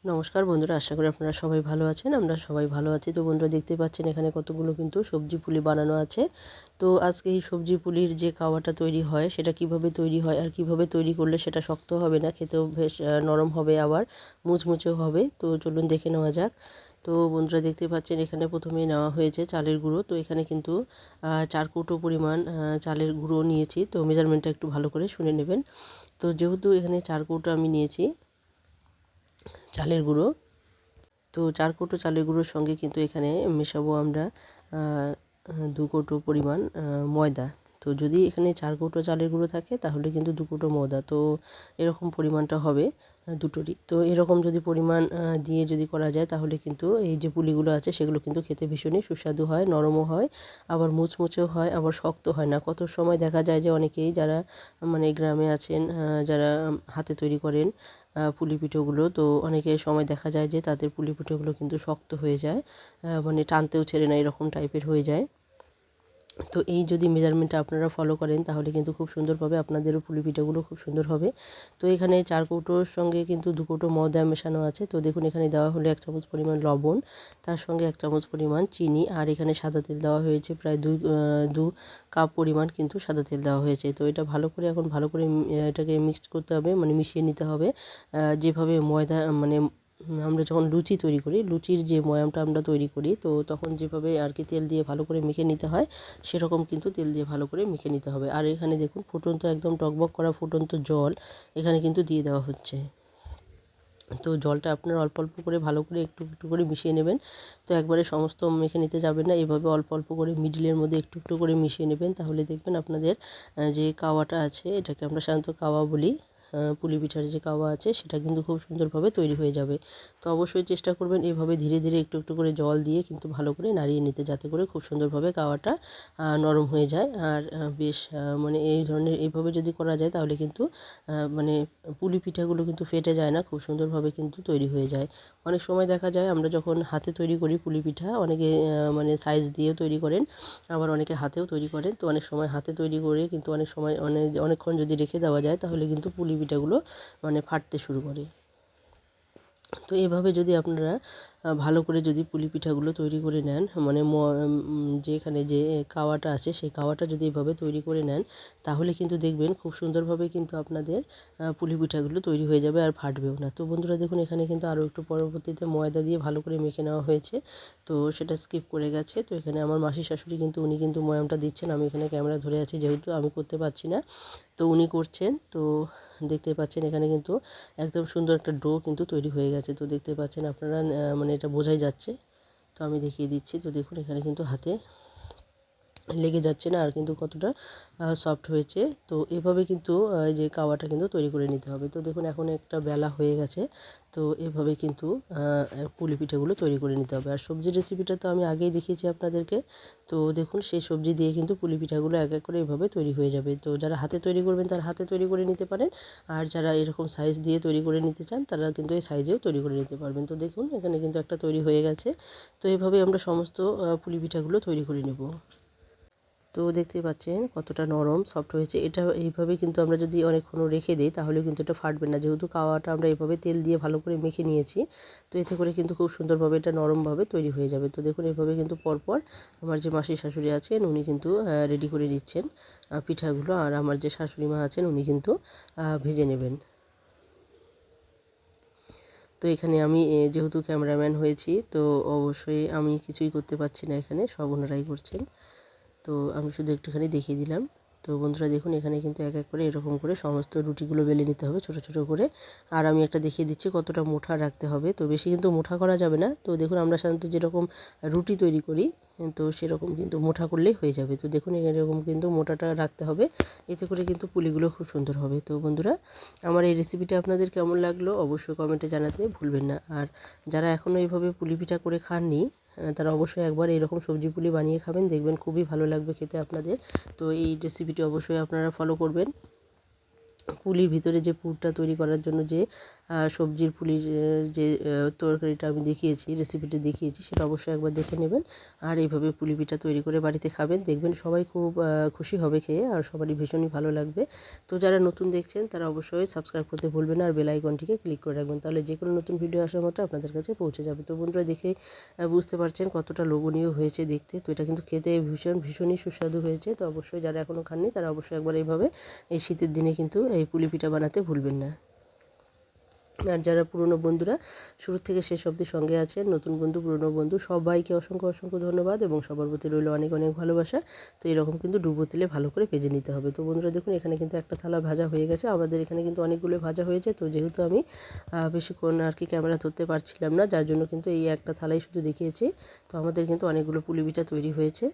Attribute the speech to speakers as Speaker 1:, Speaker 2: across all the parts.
Speaker 1: নমস্কার বন্ধুরা, আশা করি আপনারা সবাই ভালো আছেন। আমরা সবাই ভালো আছি। তো বন্ধুরা, দেখতে পাচ্ছেন এখানে কতগুলো কিন্তু সবজি পুলি বানানো আছে। তো আজকে এই সবজি পুলির যে কাওয়াটা তৈরি হয় সেটা কিভাবে তৈরি হয় আর কিভাবে তৈরি করলে সেটা শক্ত হবে না, খেতেও বেশ নরম হবে, আবার মুচমুচেও হবে। তো চলুন দেখে নেওয়া যাক। তো বন্ধুরা, দেখতে পাচ্ছেন এখানে প্রথমেই নেওয়া হয়েছে চালের গুঁড়ো। তো এখানে কিন্তু 4 কৌটো পরিমাণ চালের গুঁড়ো নিয়েছি। তো মেজারমেন্টটা একটু ভালো করে শুনে নেবেন। তো যেহেতু এখানে 4 কৌটো আমি নিয়েছি চালের গুঁড়ো, তো 4 কৌটো চালের গুঁড়োর সঙ্গে কিন্তু এখানে মেশাবো আমরা 2 কৌটো পরিমাণ ময়দা। তো যদি এখানে 4 কৌটো চালের গুঁড়ো থাকে তাহলে কিন্তু 2 কৌটো ময়দা, তো এরকম পরিমাণটা হবে দুটোরই। তো এরকম যদি পরিমাণ দিয়ে যদি করা যায় তাহলে কিন্তু এই যে পুলিগুলো আছে সেগুলো কিন্তু খেতে ভীষণই সুস্বাদু হয়, নরমও হয়, আবার মুচমুচেও হয়, আবার শক্ত হয় না। কত সময় দেখা যায় যে অনেকেই যারা মানে গ্রামে আছেন, যারা হাতে তৈরি করেন পুলি পিঠেগুলো, তো অনেকের সময় দেখা যায় যে তাদের পুলি পিঠেগুলো কিন্তু শক্ত হয়ে যায়, মানে টানতেও ছেড়ে না, এরকম টাইপের হয়ে যায়। তো এই যদি মেজারমেন্টটা আপনারা ফলো করেন তাহলে কিন্তু খুব সুন্দরভাবে আপনাদেরও পুলি পিঠাগুলো খুব সুন্দর হবে। তো এখানে 4 কৌটোর সঙ্গে কিন্তু 2 কৌটো ময়দা মেশানো আছে। তো দেখুন এখানে দেওয়া হলো 1 চামচ পরিমাণ লবণ, তার সঙ্গে 1 চামচ পরিমাণ চিনি, আর এখানে সাদা তেল দেওয়া হয়েছে প্রায় 2 কাপ পরিমাণ কিন্তু সাদা তেল দেওয়া হয়েছে। তো এটা ভালো করে এখন ভালো করে এটাকে মিক্সড করতে হবে, মানে মিশিয়ে নিতে হবে। যেভাবে ময়দা মানে আমরা যখন লুচি তৈরি করি, লুচির যে ময়ামটা আমরা তৈরি করি, তো তখন যেভাবে আর কি তেল দিয়ে ভালো করে মেখে নিতে হয়, সেরকম কিন্তু তেল দিয়ে ভালো করে মেখে নিতে হবে। আর এখানে দেখুন ফুটন্ত একদম টকবক করা ফুটন্ত জল এখানে কিন্তু দিয়ে দেওয়া হচ্ছে। তো জলটা আপনারা অল্প অল্প করে ভালো করে একটু একটু করে মিশিয়ে নেবেন। তো একবারে সমস্ত মেখে নিতে যাবেন না, এভাবে অল্প অল্প করে মিডিলের মধ্যে একটু একটু করে মিশিয়ে নেবেন। তাহলে দেখবেন আপনাদের যে কাওয়াটা আছে, এটাকে আমরা সাধারণত কাওয়া বলি, পুলি পিঠার যে কাওয়া আছে সেটা কিন্তু খুব সুন্দরভাবে তৈরি হয়ে যাবে। তো অবশ্যই চেষ্টা করবেন এভাবে ধীরে ধীরে একটু একটু করে জল দিয়ে কিন্তু ভালো করে নাড়িয়ে নিতে, যাতে করে খুব সুন্দরভাবে কাওয়াটা নরম হয়ে যায়। আর বেশ মানে এই ধরনের এইভাবে যদি করা যায় তাহলে কিন্তু মানে পুলি পিঠাগুলো কিন্তু ফেটে যায় না, খুব সুন্দরভাবে কিন্তু তৈরি হয়ে যায়। অনেক সময় দেখা যায় আমরা যখন হাতে তৈরি করি পুলি পিঠা, অনেকে মানে সাইজ দিয়েও তৈরি করেন, আবার অনেকে হাতেও তৈরি করেন। তো অনেক সময় হাতে তৈরি করে কিন্তু অনেক সময় অনেকক্ষণ যদি রেখে দেওয়া যায় তাহলে কিন্তু পুলি পিঠাগুলো মানে ফাটতে শুরু করে। তো এভাবে যদি আপনারা ভালো করে যদি পুলি পিঠাগুলো তৈরি করে নেন, মানে যেখানে যে কাওয়াটা আছে সেই কাওয়াটা যদি এভাবে তৈরি করে নেন তাহলে কিন্তু দেখবেন খুব সুন্দরভাবে কিন্তু আপনাদের পুলি পিঠাগুলো তৈরি হয়ে যাবে, আর ফাটবেও না। তো বন্ধুরা দেখুন এখানে কিন্তু আরও একটু পরবর্তীতে ময়দা দিয়ে ভালো করে মেখে নেওয়া হয়েছে, তো সেটা স্কিপ করে গেছে। তো এখানে আমার মাসি শাশুড়ি কিন্তু উনি কিন্তু ময়ামটা দিচ্ছেন, আমি এখানে ক্যামেরা ধরে আছি যেহেতু আমি করতে পারছি না, তো উনি করছেন। তো দেখতে পাচ্ছেন এখানে কিন্তু একদম সুন্দর একটা ডো কিন্তু তৈরি হয়ে গেছে। তো দেখতে পাচ্ছেন আপনারা, মানে এটা বোঝাই যাচ্ছে। তো আমি দেখিয়ে দিচ্ছি। তো দেখুন এখানে কিন্তু হাতে লেগে যাচ্ছে না, আর কিন্তু কতটা সফট হয়েছে। তো এভাবে কিন্তু এই যে কাওয়াটা কিন্তু তৈরি করে নিতে হবে। তো দেখুন এখন একটা বেলা হয়ে গেছে। তো এভাবে কিন্তু পুলি পিঠেগুলো তৈরি করে নিতে হবে। আর সবজির রেসিপিটা তো আমি আগেই দেখিয়েছি আপনাদেরকে। তো দেখুন সেই সবজি দিয়ে কিন্তু পুলি পিঠাগুলো এক এক করে এভাবে তৈরি হয়ে যাবে। তো যারা হাতে তৈরি করবেন তারা হাতে তৈরি করে নিতে পারেন, আর যারা এরকম সাইজ দিয়ে তৈরি করে নিতে চান তারা কিন্তু এই সাইজেও তৈরি করে নিতে পারবেন। তো দেখুন এখানে কিন্তু একটা তৈরি হয়ে গেছে। তো এভাবে আমরা সমস্ত পুলি পিঠাগুলো তৈরি করে নেব। তো দেখতেই পাচ্ছেন কতটা নরম সফট হয়েছে। এটা এইভাবে কিন্তু আমরা যদি অনেকক্ষণ রেখে দিই তাহলে কিন্তু এটা ফাটবে না, যেহেতু কাওয়াটা আমরা এভাবে তেল দিয়ে ভালো করে মেখে নিয়েছি। তো এতে করে কিন্তু খুব সুন্দরভাবে এটা নরমভাবে তৈরি হয়ে যাবে। তো দেখুন এভাবে কিন্তু পরপর আমার যে মাসি শাশুড়ি আছেন উনি কিন্তু রেডি করে নিচ্ছেন পিঠাগুলো, আর আমার যে শাশুড়ি মা আছেন উনি কিন্তু ভেজে নেবেন। তো এখানে আমি যেহেতু ক্যামেরাম্যান হয়েছি, তো অবশ্যই আমি কিছুই করতে পারছি না, এখানে সব ওনারাই করছেন। তো আমি শুধু একটুখানি দেখিয়ে দিলাম। তো বন্ধুরা দেখুন এখানে কিন্তু এক এক করে এরকম করে সমস্ত রুটিগুলো বেলে নিতে হবে ছোট ছোট করে। আর আমি একটা দেখিয়ে দিচ্ছি কতটা মোটা রাখতে হবে। তো বেশি কিন্তু মোটা করা যাবে না। তো দেখুন আমরা সাধারণত যেরকম রুটি তৈরি করি, তো সেরকম কিন্তু মোটা করলেই হয়ে যাবে। তো দেখুন এরকম কিন্তু মোটাটা রাখতে হবে, এতে করে কিন্তু পুলিগুলো খুব সুন্দর হবে। তো বন্ধুরা, আমার এই রেসিপিটা আপনাদের কেমন লাগলো অবশ্যই কমেন্টে জানাতে ভুলবেন না। আর যারা এখনও এইভাবে পুলি পিঠা করে খাননি তারা অবশ্যই একবার এরকম সবজি পুলি বানিয়ে খাবেন, দেখবেন খুবই ভালো লাগবে খেতে আপনাদের। তো এই রেসিপিটি অবশ্যই আপনারা ফলো করবেন। পুলির ভিতরে যে পুরটা তৈরি করার জন্য যে সবজির পুলির যে তরকারিটা আমি দেখিয়েছি, রেসিপিটা দেখিয়েছি, সেটা অবশ্যই একবার দেখে নেবেন। আর এইভাবে পুলি পিঠা তৈরি করে বাড়িতে খাবেন, দেখবেন সবাই খুব খুশি হবে খেয়ে, আর সবারই ভীষণই ভালো লাগবে। তো যারা নতুন দেখছেন তারা অবশ্যই সাবস্ক্রাইব করতে ভুলবেন না, আর বেল আইকনটিকে ক্লিক করে রাখবেন, তাহলে যে কোনো নতুন ভিডিও আসার মতো আপনাদের কাছে পৌঁছে যাবে। তো বন্ধুরা দেখে বুঝতে পারছেন কতটা লোভনীয় হয়েছে দেখতে। তো এটা কিন্তু খেতে ভীষণই সুস্বাদু হয়েছে। তো অবশ্যই যারা এখনও খাননি তারা অবশ্যই একবার এইভাবে এই শীতের দিনে কিন্তু এই পুলি পিঠা বানাতে ভুলবেন না। আর যারা পুরনো বন্ধুরা শুরু থেকে শেষ অবধি সঙ্গে আছেন, নতুন বন্ধু পুরনো বন্ধু সবাইকে অসংখ্য ধন্যবাদ, এবং সবার প্রতি রইল অনেক ভালোবাসা। তো এরকম কিন্তু ডুবো তেলে ভালো করে ভেজে নিতে হবে। তো বন্ধুরা দেখুন এখানে কিন্তু একটা থালা ভাজা হয়ে গেছে, আমাদের এখানে কিন্তু অনেকগুলো ভাজা হয়েছে। তো যেহেতু আমি বেশিক্ষণ আর কি ক্যামেরা ধরতে পারছিলাম না, যার জন্য কিন্তু এই একটা থালাই শুধু দেখিয়েছি। তো আমাদের কিন্তু অনেকগুলো পুলি পিঠা তৈরি হয়েছে।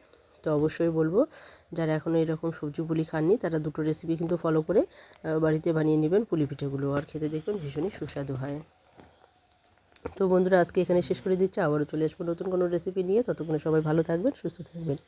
Speaker 1: তো অবশ্যই বলবো যারা এখনও এরকম সবজি পুলি খাননি তারা দুটো রেসিপি কিন্তু ফলো করে বাড়িতে বানিয়ে নেবেন পুলি পিঠেগুলো, আর খেতে দেখবেন ভীষণই সুস্বাদু হয়। তো বন্ধুরা আজকে এখানে শেষ করে দিচ্ছি, আবারও চলে আসবো নতুন কোনো রেসিপি নিয়ে। ততক্ষণে সবাই ভালো থাকবেন, সুস্থ থাকবেন।